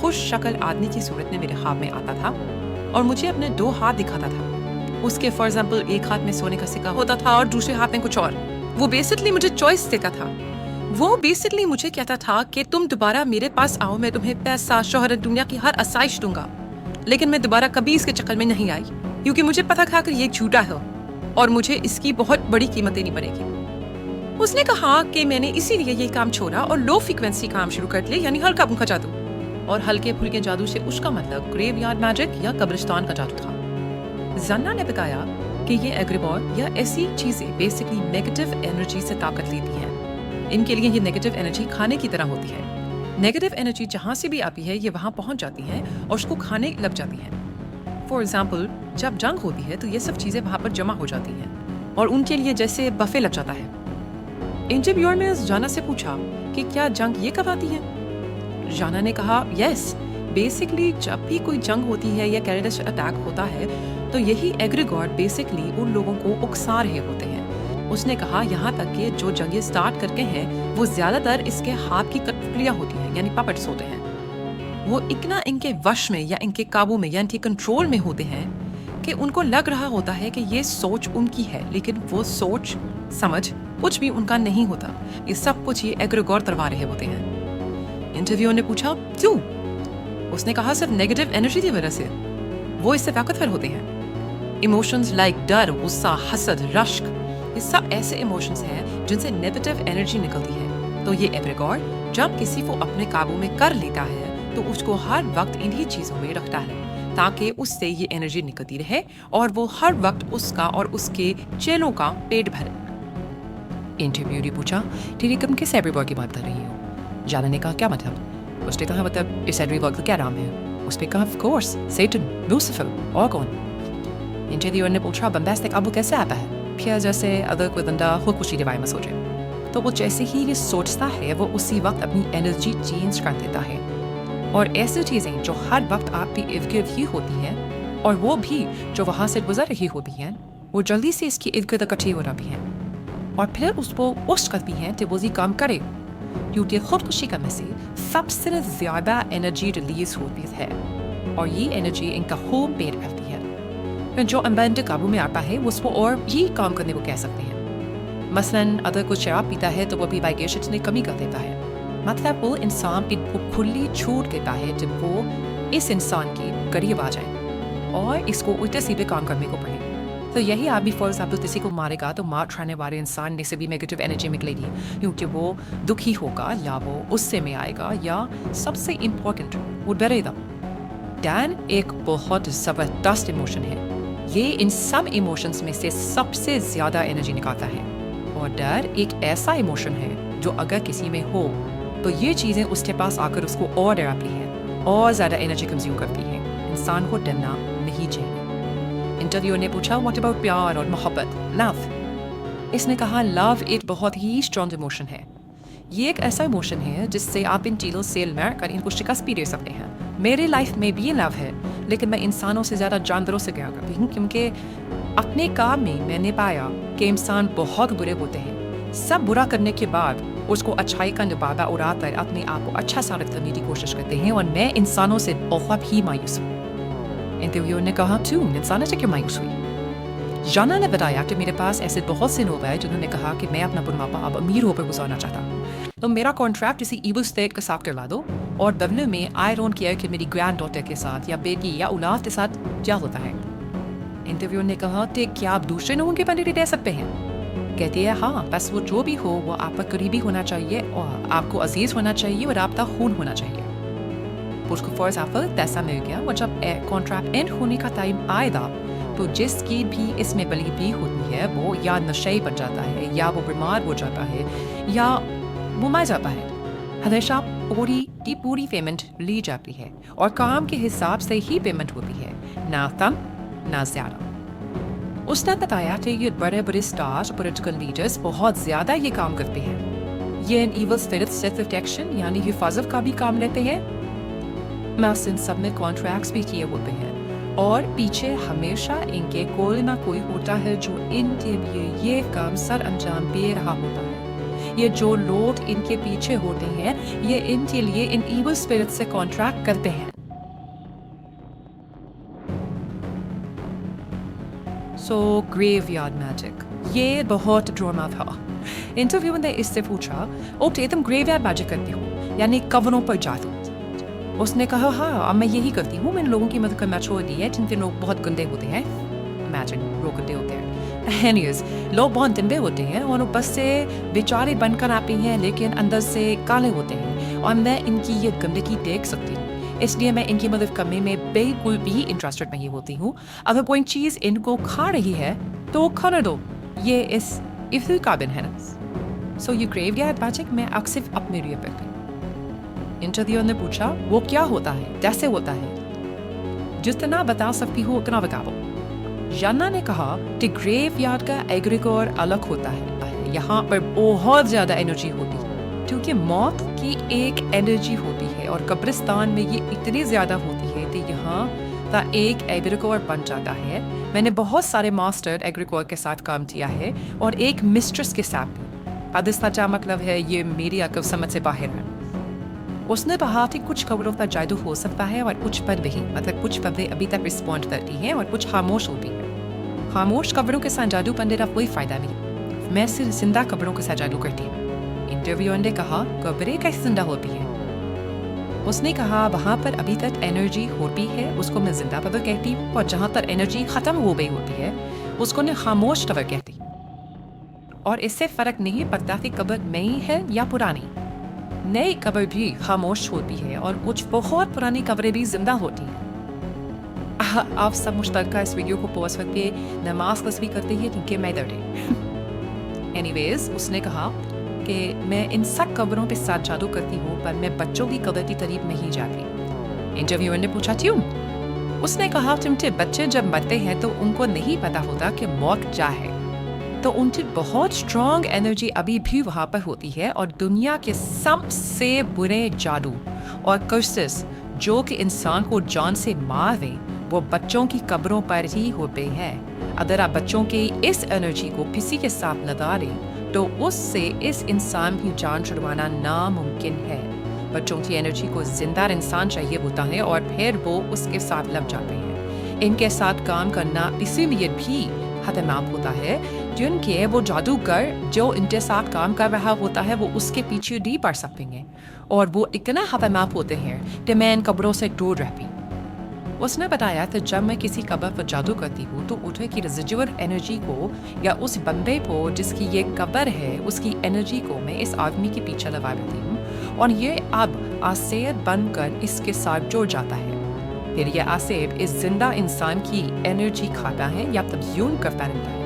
خوش شکل آدمی کی صورت میں میرے خواب میں آتا تھا اور مجھے اپنے 2 ہاتھ دکھاتا تھا. اس کے فار ایگزامپل ایک ہاتھ میں سونے کا سکہ ہوتا تھا اور دوسرے ہاتھ میں کچھ اور. وہ بیسکلی مجھے چوائس دیتا تھا. وہ بیسکلی مجھے کہتا تھا کہ تم دوبارہ میرے پاس آؤ, میں تمہیں پیسہ, شہرت, دنیا کی ہر آسائش دوں گا. لیکن میں دوبارہ کبھی اس کے چکر میں نہیں آئی کیونکہ مجھے پتا تھا کہ یہ جھوٹا ہے اور مجھے اس کی بہت بڑی قیمت دینی پڑے گی. اس نے کہا کہ میں نے اسی لیے یہ کام چھوڑا اور لو فریکوینسی کام شروع کر لیا, یعنی ہلکا پھلکا جادو. اور ہلکے پھلکے جادو سے اس کا مطلب گریو یارڈ میجک یا قبرستان کا جادو تھا. زنا نے بتایا کہ یہ ایگریگور یا ایسی چیزیں بیسکلی نیگیٹو انرجی سے طاقت لیتی ہیں. ان کے لیے یہ نیگیٹو انرجی کھانے کی طرح ہوتی ہے. نیگیٹو انرجی جہاں سے بھی آتی ہے یہ وہاں پہنچ جاتی ہے اور اس کو کھانے لگ جاتی ہیں. فار ایگزامپل جب جنگ ہوتی ہے تو یہ سب چیزیں وہاں پر جمع ہو جاتی ہیں اور ان کے لیے جیسے بفے لگ جاتا ہے. انٹرویور نے جانا سے پوچھا کہ کیا جنگ یہ کرواتی ہے؟ جانا نے کہا یس, بیسکلی جب بھی کوئی جنگ ہوتی ہے یا ٹیررسٹ اٹیک ہوتا ہے تو یہی ایگریگور بیسکلی ان لوگوں کو اکسا رہے ہوتے ہیں. اس نے کہا یہاں تک کہ جو جنگیں سٹارٹ کرتے ہیں وہ زیادہ تر اس کے ہاتھ کی کٹپلیاں ہوتی ہیں, یعنی پپٹس ہوتے ہیں. وہ اتنا ان کے وش میں یا ان کے قابو میں یا ان کے کنٹرول میں ہوتے ہیں کہ ان کو لگ رہا ہوتا ہے کہ یہ سوچ ان کی ہے, لیکن وہ سوچ سمجھ کچھ بھی ان کا نہیں ہوتا. یہ سب کچھ یہ ایگریگور کروا رہے ہوتے ہیں. انٹرویو نے پوچھا کیوں؟ اس نے کہا صرف نیگیٹو انرجی کی وجہ سے. وہ اس سے طاقتور ہوتے ہیں. ایموشنز لائک ڈر, غصہ, حسد, رشک, یہ سب ایسے ایموشنز ہیں جن سے نیگیٹو انرجی نکلتی ہے. تو یہ ایگریگور جب کسی کو اپنے قابو میں کر لیتا ہے تو اس کو ہر وقت انہی چیزوں میں رکھتا ہے تاکہ اس سے یہ انرجی نکلتی رہے اور وہ ہر وقت اس کا اور اس کے چیلوں کا پیٹ بھرے. انٹرویو نے پوچھا ٹھیک تم کس ایگریگور کی بات کر رہی ہو؟ جانا نے کہا کیا مطلب؟ اس نے کہا مطلب اس ایگریگور کا کیا نام ہے؟ اس نے کہا آف کورس سیٹن, لوسیفر, اور کون؟ انٹرویور نے پوچھا بندہ سے قابو کیسے آتا ہے؟ پھر جیسے اگر کوئی بندہ خودکشی کے بارے میں سوچے تو وہ جیسے ہی یہ سوچتا ہے وہ اسی وقت اپنی انرجی چینج کر دیتا ہے. اور ایسی چیزیں جو ہر وقت آپ کی ارد گرد ہی ہوتی ہیں اور وہ بھی جو وہاں سے گزر رہی ہوتی ہیں وہ جلدی سے اس کی ارد گرد اکٹھی ہو رہی ہیں اور پھر اس کو پوسٹ کرتی ہیں کہ وہ کام کرے, کیونکہ خودکشی کرنے سے سب سے زیادہ انرجی ریلیز ہوتی ہے اور یہ انرجی ان کا ہوم پیٹ کرتی ہے. جو امبینڈ قابو میں آتا ہے اس کو اور یہ کام کرنے کو کہہ سکتے ہیں. مثلاً اگر کوئی شراب پیتا ہے تو وہ بھی وائگیشن میں کمی کر دیتا ہے. مطلب وہ انسان کو کھلی چھوٹ دیتا ہے جب وہ اس انسان کے قریب آ جائے اور اس کو الٹے سیدھے کام کرنے کو پڑے. تو یہی آپ بھی فار ایگزامپل کسی کو مارے گا تو مار کھانے والے انسان میں سے بھی نیگیٹو انرجی نکلے گی کیونکہ وہ دکھی ہوگا یا وہ غصے میں آئے گا یا سب سے امپورٹنٹ وہ ڈرے گا. ڈر ایک بہت زبردست ایموشن ہے. یہ ان سب ایموشنز میں سے سب سے زیادہ انرجی نکالتا ہے اور ڈر ایک ایسا ایموشن ہے جو اگر کسی میں ہو تو یہ چیزیں اس کے پاس آ کر اس کو اور ڈراتی ہیں اور زیادہ انرجی کنزیوم کرتی ہیں. انسان کو ڈرنا نہیں چاہیے. انٹرویو نے پوچھا واٹ اباؤٹ پیار اور محبت, لو؟ اس نے کہا لو ایک بہت ہی اسٹرانگ ایموشن ہے. یہ ایک ایسا ایموشن ہے جس سے آپ ان چیزوں سے لڑ کر ان کو شکست بھی دے سکتے ہیں. میرے لائف میں بھی لو ہے لیکن میں انسانوں سے زیادہ جانوروں سے گیا کرتی ہوں کیونکہ اپنے کام میں نے پایا کہ انسان بہت برے ہوتے ہیں. سب برا کرنے کے بعد اس کو اچھائی کا نبادہ اڑا کر اپنے آپ کو اچھا ثابت کرنے کی کوشش کرتے ہیں اور میں انسانوں سے بہت ہی مایوس ہوں. انٹرویور نے کہا تم انسانوں سے کیوں مایوس ہوئی؟ جانا نے بتایا کہ میرے پاس ایسے بہت سے لوگ ہیں جنہوں نے کہا کہ میں اپنا بڑھاپا اب امیر ہو کر گزارنا چاہتا ہوں تو میرا کانٹریکٹ کسی ایبل اسٹیٹ کے ساتھ کروا دو اور بدلے میں آئی ڈونٹ کیئر کہ میری گرینڈ ڈاٹر کے ساتھ یا بیٹی یا اولاد کے ساتھ کیا ہوتا ہے. انٹرویور نے کہا کہ کیا آپ دوسرے لوگوں کے بندے دے سکتے ہیں؟ کہتی ہے ہاں, بس وہ جو بھی ہو وہ آپ کا قریبی ہونا چاہیے اور آپ کو عزیز ہونا چاہیے اور آپ کا خون ہونا چاہیے. اس کو فار ایگزامپل پیسہ مل گیا اور جب کانٹریکٹ اینڈ ہونے کا ٹائم آئے گا تو جس کی بھی اس میں بلیبی ہوتی ہے وہ یا نشئی بن جاتا ہے یا وہ بیمار ہو جاتا ہے یا وہ مر جاتا ہے. ہمیشہ پوری پیمنٹ لی جاتی ہے اور کام کے حساب سے ہی پیمنٹ ہوتی ہے, نہ کم نہ زیادہ. اس نے بتایا کہ یہ بڑے بڑے اسٹارز پولیٹیکل لیڈرز بہت زیادہ یہ کام کرتے ہیں. یہ ان ایول اسپرٹ سے پروٹیکشن یعنی حفاظت کا بھی کام لیتے ہیں. بس ان سب میں کانٹریکٹس بھی کیے ہوتے ہیں اور پیچھے ہمیشہ ان کے کوئی نہ کوئی ہوتا ہے جو ان کے لیے یہ کام سر انجام دے رہا ہوتا ہے. یہ جو لوگ ان کے پیچھے ہوتے ہیں یہ ان کے لیے ان ایول اسپرٹ سے کانٹریکٹ کرتے ہیں. سو گریو یارڈ میجک یہ بہت ڈراما تھا. انٹرویو نے اس سے پوچھا اوکے تم گریو یارڈ میجک کرتی ہو یعنی قبروں پر جادو. اس نے کہا ہاں اب میں یہی کرتی ہوں. میں ان لوگوں کی مدد کرنا چھوڑ دی ہے جن کے لوگ بہت گندے ہوتے ہیں. امیجن لوگ گندے ہوتے ہیں. اینیوز لوگ بہت گندے ہوتے ہیں اور وہ بس سے بیچارے بن کر آتے ہیں لیکن اندر سے کالے ہوتے ہیں اور میں ان کی یہ گندگی دیکھ سکتی ہوں. اس لیے میں ان کی مدد کرنے میں بالکل بھی انٹرسٹڈ نہیں ہوتی ہوں. اگر کوئی چیز ان کو کھا رہی ہے تو کھانے دو. یہ اس قابل ہے نا. سو یہ گریو یارڈ میجک میں اکثر اپنے لیے کرتی ہوں. انٹرویور نے پوچھا وہ کیا ہوتا ہے کیسے ہوتا ہے. جتنا بتا سکتی ہو اتنا بتاؤ. جانا نے کہا کہ گریو یارڈ کا ایگریگور الگ ہوتا ہے. یہاں پر بہت زیادہ انرجی ہوتی ہے کیونکہ موت کی ایک انرجی ہوتی ہے اور قبرستان میں یہ اتنی زیادہ ہوتی ہے کہ یہاں کا ایک ایگریگور بن جاتا ہے. میں نے بہت سارے ماسٹر ایگریگور کے ساتھ کام کیا ہے اور ایک مسٹرس کے ساتھ بھی. اب اس کا کیا مطلب ہے یہ میری عقل سمجھ سے باہر ہے. اس نے کہا کہ کچھ قبروں پر جادو ہو سکتا ہے اور کچھ پر نہیں. مطلب کچھ قبریں ابھی تک رسپونڈ کرتی ہیں اور کچھ خاموش ہوتی ہیں. خاموش قبروں کے ساتھ جادو کرنے کا کوئی فائدہ نہیں. میں صرف زندہ قبروں کے ساتھ جادو کرتی ہوں. انٹرویور نے کہا قبریں کیسے زندہ ہوتی ہیں. اس نے کہا وہاں پر ابھی تک انرجی ہوتی ہے اس کو میں زندہ قبر کہتی ہوں اور جہاں تک انرجی ختم ہو گئی ہوتی ہے اس کو میں خاموش قبر کہتی ہوں. اور اس سے فرق نہیں پڑتا کہ قبر نئی ہے یا پرانی. نئی قبر بھی خاموش ہوتی ہے اور کچھ بہت پرانی قبریں بھی زندہ ہوتی ہیں. آپ سب مشترکہ اس ویڈیو کو پوز کر کے نماز تصویر کرتے ہیں کیونکہ میں ڈر رہی. اینی ویز اس نے کہا کہ میں ان سب قبروں کے ساتھ جادو کرتی ہوں پر میں بچوں کی قبر کی قریب نہیں جاتی. انٹرویور نے پوچھا کیوں. اس نے کہا کیونکہ بچے جب مرتے ہیں تو ان کو نہیں پتا ہوتا کہ موت کیا ہے تو ان کی بہت اسٹرانگ انرجی ابھی بھی وہاں پر ہوتی ہے اور دنیا کے سب سے برے جادو اور کرسز جو کہ انسان کو جان سے مار دیں وہ بچوں کی قبروں پر ہی ہوتے ہیں. اگر آپ بچوں کی اس انرجی کو کسی کے ساتھ لگا دیں تو اس سے اس انسان کی جان چھڑوانا ناممکن ہے. بچوں کی انرجی کو زندہ انسان چاہیے ہوتا ہے اور پھر وہ اس کے ساتھ لگ جاتے ہیں. ان کے ساتھ کام کرنا اسی لیے بھی خطرناک ہوتا ہے جن کے وہ جادوگر جو ان کے ساتھ کام کر رہا ہوتا ہے وہ اس کے پیچھے نہیں پڑ سکتے ہیں اور وہ اتنا خطرناک ہوتے ہیں کہ میں ان قبروں سے دور رہتی. اس نے بتایا کہ جب میں کسی قبر پر جادو کرتی ہوں تو ادھر کی ریزیڈیول انرجی کو یا اس بندے کو جس کی یہ قبر ہے اس کی انرجی کو میں اس آدمی کے پیچھے لگا دیتی ہوں اور یہ اب آسیر بن کر اس کے ساتھ جڑ جاتا ہے. پھر یہ آسیب اس زندہ انسان کی انرجی کھاتا ہے یا تبدیل کرتا رہتا ہے.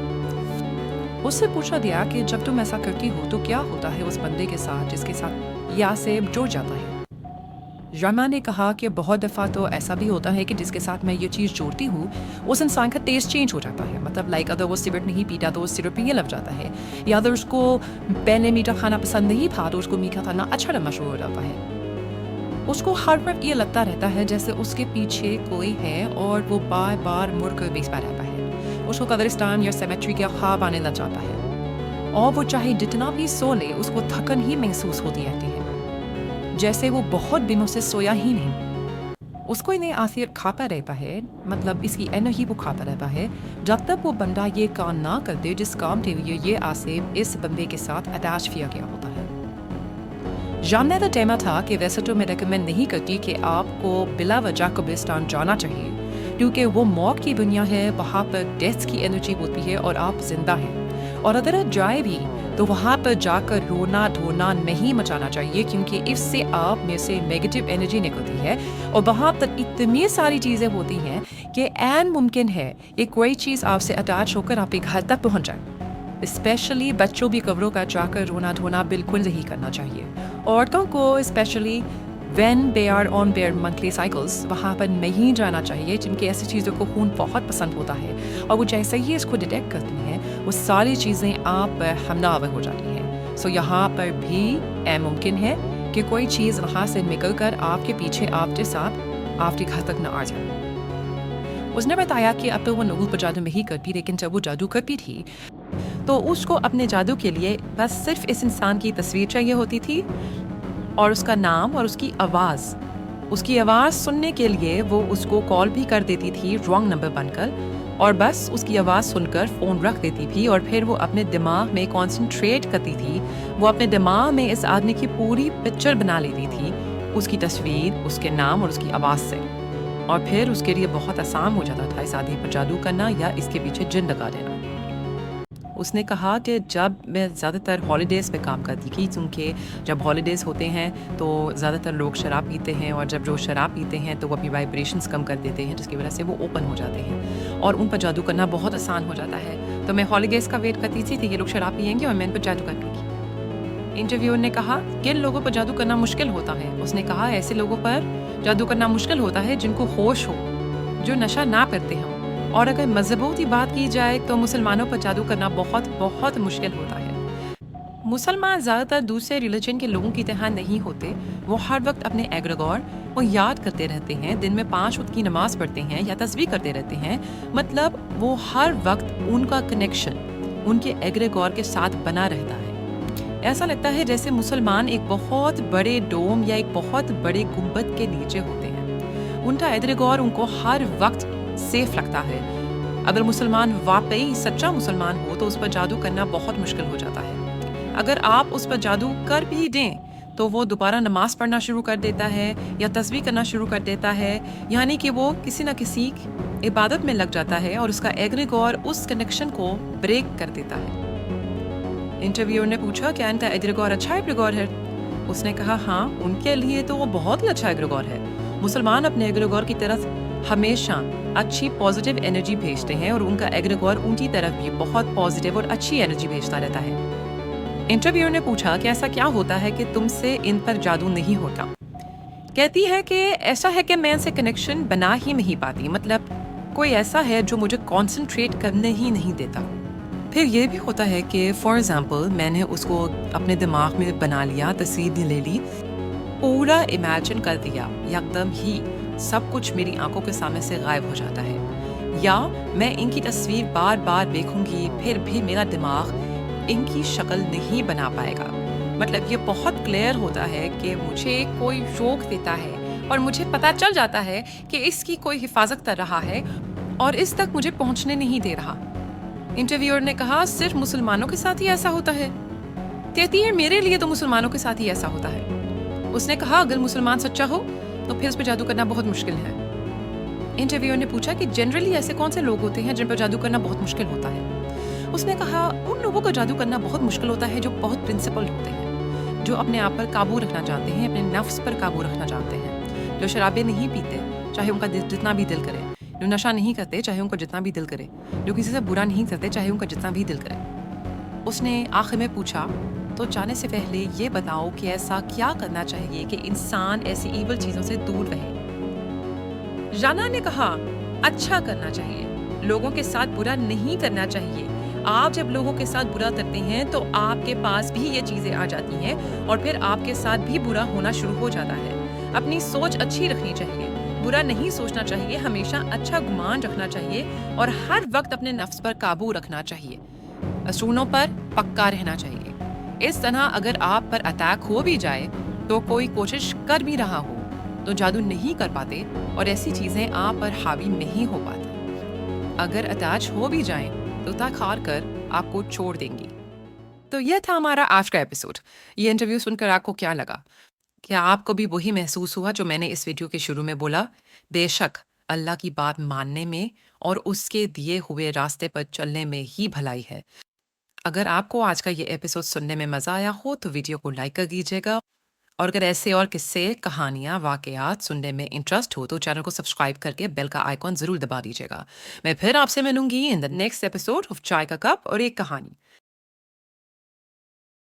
اس سے پوچھا گیا کہ جب تم ایسا کرتی ہو تو کیا ہوتا ہے اس بندے کے ساتھ جس کے ساتھ یہ آسیب جڑ جاتا ہے. رما نے کہا کہ بہت دفعہ تو ایسا بھی ہوتا ہے کہ جس کے ساتھ میں یہ چیز جوڑتی ہوں اس انسان کا ٹیسٹ چینج ہو جاتا ہے. مطلب لائک اگر وہ سگریٹ نہیں پیتا تو وہ سگریٹ پینے لگ جاتا ہے یا اگر اس کو پہلے میٹھا کھانا پسند نہیں تھا تو اس کو میٹھا کھانا اچھا لگنا شروع ہو جاتا ہے. اس کو ہر وقت یہ لگتا رہتا ہے جیسے اس کے پیچھے کوئی ہے اور وہ بار بار مڑ کر بیچتا رہتا ہے. اس کو قبرستان یا سیمیٹری کا خواب آنے لگ جاتا ہے اور وہ چاہے جتنا بھی سو لے اس کو تھکن ہی محسوس ہوتی رہتی ہے جیسے وہ بہت دنوں سے سویا ہی نہیں. اس کو انہیں آخر کھاتا رہتا ہے مطلب اس کی انرجی وہ کھاتا رہتا ہے جب تک وہ بندہ یہ کام نہ کر دے جس کام کے لیے یہ آسیب اس بندے کے ساتھ اٹیچ کیا گیا ہوتا ہے. جاننے کا ٹیما تھا کہ ویسے تو میں ریکمینڈ نہیں کرتی کہ آپ کو بلا وجہ قبرستان جانا چاہیے کیونکہ وہ موت کی دنیا ہے. وہاں پر ڈیتھ کی انرجی ہوتی ہے اور آپ زندہ ہیں اور اگر جائے بھی تو وہاں پر جا کر رونا دھونا نہیں مچانا چاہیے کیونکہ اس سے آپ میں سے نیگیٹو انرجی نکلتی ہے اور وہاں پر اتنی ساری چیزیں ہوتی ہیں کہ عین ممکن ہے کہ کوئی چیز آپ سے اٹیچ ہو کر آپ کے گھر تک پہنچ جائے. اسپیشلی بچوں بھی قبروں کا جا کر رونا دھونا بالکل نہیں کرنا چاہیے. عورتوں کو especially when they are on their monthly cycles وہاں پر نہیں جانا چاہیے جن کی ایسی چیزوں کو خون بہت پسند ہوتا ہے اور وہ جیسے ہی اس کو ڈیٹیکٹ کرتی ہیں وہ ساری چیزیں آپ پر حملہ آور ہو جاتی ہیں. سو یہاں پر بھی ممکن ہے کہ کوئی چیز وہاں سے نکل کر آپ کے پیچھے آپ کے ساتھ آپ کے گھر تک نہ آ جائے. اس نے بتایا کہ اب تو وہ نوگل پر جادو نہیں کرتی لیکن جب وہ جادو کرتی تھی تو اس کو اپنے جادو کے لیے بس صرف اس انسان کی تصویر چاہیے ہوتی تھی اور اس کا نام اور اس کی آواز سننے کے لیے وہ اس کو کال بھی کر دیتی تھی رانگ نمبر بن کر، اور بس اس کی آواز سن کر فون رکھ دیتی تھی اور پھر وہ اپنے دماغ میں کانسنٹریٹ کرتی تھی، وہ اپنے دماغ میں اس آدمی کی پوری پکچر بنا لیتی تھی، اس کی تصویر، اس کے نام اور اس کی آواز سے، اور پھر اس کے لیے بہت آسان ہو جاتا تھا اس آدمی پر جادو کرنا یا اس کے پیچھے جن لگا دینا۔ اس نے کہا کہ جب میں زیادہ تر ہالیڈیز پہ کام کرتی تھی، کیونکہ جب ہالیڈیز ہوتے ہیں تو زیادہ تر لوگ شراب پیتے ہیں، اور جب جو شراب پیتے ہیں تو وہ اپنی وائبریشنز کم کر دیتے ہیں، جس کی وجہ سے وہ اوپن ہو جاتے ہیں اور ان پر جادو کرنا بہت آسان ہو جاتا ہے۔ تو میں ہالیڈیز کا ویٹ کرتی تھی کہ یہ لوگ شراب پئیں گے اور میں ان پر جادو کروں گی۔ انٹرویور نے کہا کن لوگوں پر جادو کرنا مشکل ہوتا ہے؟ اس نے کہا ایسے لوگوں پر جادو کرنا مشکل ہوتا ہے جن کو ہوش ہو، جو نشہ نہ کرتے ہوں، اور اگر مذہبوں کی بات کی جائے تو مسلمانوں پر جادو کرنا بہت بہت مشکل ہوتا ہے۔ مسلمان زیادہ تر دوسرے ریلیجن کے لوگوں کی طرح نہیں ہوتے، وہ ہر وقت اپنے ایگریگور کو یاد کرتے رہتے ہیں، دن میں 5 وقت کی نماز پڑھتے ہیں یا تسبیح کرتے رہتے ہیں، مطلب وہ ہر وقت ان کا کنیکشن ان کے ایگریگور کے ساتھ بنا رہتا ہے۔ ایسا لگتا ہے جیسے مسلمان ایک بہت بڑے ڈوم یا ایک بہت بڑے گنبد کے نیچے ہوتے ہیں، ان کا ایگریگور ان کو ہر وقت سیف لگتا ہے۔ اگر مسلمان واقعی سچا مسلمان ہو تو اس پر جادو کرنا بہت مشکل ہو جاتا ہے۔ اگر آپ اس پر جادو کر بھی دیں تو وہ دوبارہ نماز پڑھنا شروع کر دیتا ہے یا تسبیح کرنا شروع کر دیتا ہے، یعنی کہ وہ کسی نہ کسی عبادت میں لگ جاتا ہے اور اس کا ایگریگور اس کنیکشن کو بریک کر دیتا ہے۔ انٹرویور نے پوچھا کیا ان کا ایگریگور اچھا ایگریگور ہے؟ اس نے کہا ہاں، ان کے لیے تو وہ بہت ہی اچھا ایگریگور ہے۔ مسلمان اپنے ایگریگور کی طرف ہمیشہ اچھی پازیٹیو انرجی بھیجتے ہیں اور ان کا ایگریگور ان کی طرف بھی بہت پازیٹیو اور اچھی انرجی بھیجتا رہتا ہے۔ انٹرویور نے پوچھا کہ ایسا کیا ہوتا ہے کہ تم سے ان پر جادو نہیں ہوتا؟ کہتی ہے کہ ایسا ہے کہ میں ان سے کنیکشن بنا ہی نہیں پاتی، مطلب کوئی ایسا ہے جو مجھے کانسنٹریٹ کرنے ہی نہیں دیتا۔ پھر یہ بھی ہوتا ہے کہ فار ایگزامپل میں نے اس کو اپنے دماغ میں بنا لیا، تصویر لے لی، پورا امیجن کر دیا، یکدم ہی سب کچھ میری آنکھوں کے سامنے سے غائب ہو جاتا ہے، یا میں ان کی تصویر بار بار دیکھوں گی پھر بھی میرا دماغ ان کی شکل نہیں بنا پائے گا۔ مطلب یہ بہت کلیئر ہوتا ہے کہ مجھے کوئی روک دیتا ہے اور مجھے پتہ چل جاتا ہے کہ اس کی کوئی حفاظت کر رہا ہے اور اس تک مجھے پہنچنے نہیں دے رہا۔ انٹرویور نے کہا صرف مسلمانوں کے ساتھ ہی ایسا ہوتا ہے؟ کہتی ہے میرے لیے تو مسلمانوں کے ساتھ ہی ایسا ہوتا ہے۔ اس نے کہا اگر مسلمان سچا ہو تو پھر اس پہ جادو کرنا بہت مشکل ہے۔ انٹرویور نے پوچھا کہ جنرلی ایسے کون سے لوگ ہوتے ہیں جن پر جادو کرنا بہت مشکل ہوتا ہے؟ اس نے کہا ان لوگوں کو جادو کرنا بہت مشکل ہوتا ہے جو بہت پرنسپلڈ ہوتے ہیں، جو اپنے آپ پر قابو رکھنا جانتے ہیں، اپنے نفس پر قابو رکھنا جانتے ہیں، جو شرابیں نہیں پیتے چاہے ان کا جتنا بھی دل کرے، جو نشہ نہیں کرتے چاہے ان کو جتنا بھی دل کرے، جو کسی سے برا نہیں کرتے چاہے ان کا جتنا بھی دل کرے۔ اس نے آخر میں پوچھا تو جانے سے پہلے یہ بتاؤ کہ ایسا کیا کرنا چاہیے کہ انسان ایسی ایول چیزوں سے دور رہے؟ رانا نے کہا اچھا کرنا چاہیے، لوگوں کے ساتھ برا نہیں کرنا چاہیے۔ آپ جب لوگوں کے ساتھ برا کرتے ہیں تو آپ کے پاس بھی یہ چیزیں آ جاتی ہیں اور پھر آپ کے ساتھ بھی برا ہونا شروع ہو جاتا ہے۔ اپنی سوچ اچھی رکھنی چاہیے، برا نہیں سوچنا چاہیے، ہمیشہ اچھا گمان رکھنا چاہیے اور ہر وقت اپنے نفس پر قابو رکھنا چاہیے، اصولوں پر پکا رہنا چاہیے۔ اس طرح اگر آپ پر اٹیک ہو بھی جائے تو کوئی کوشش کر بھی رہا ہو تو جادو نہیں کر پاتے اور ایسی چیزیں آپ پر حاوی نہیں ہو پاتی۔ اگر اٹیچ ہو بھی جائیں تو تک ہار کر آپ کو چھوڑ دیں گی۔ تو یہ تھا ہمارا آج کا ایپیسوڈ۔ یہ انٹرویو سن کر آپ کو کیا لگا؟ کیا آپ کو بھی وہی محسوس ہوا جو میں نے اس ویڈیو کے شروع میں بولا؟ بے شک اللہ کی بات ماننے میں اور اس کے دیے ہوئے راستے پر چلنے میں ہی بھلائی ہے۔ اگر آپ کو آج کا یہ ایپیسوڈ سننے میں مزہ آیا ہو تو ویڈیو کو لائک کر دیجیے گا، اور اگر ایسے اور قصے، کہانیاں، واقعات سننے میں انٹرسٹ ہو تو چینل کو سبسکرائب کر کے بیل کا آئیکن ضرور دبا دیجیے گا۔ میں پھر آپ سے ملوں گی ان دا نیکسٹ ایپیسوڈ آف چائے کا کپ اور ایک کہانی۔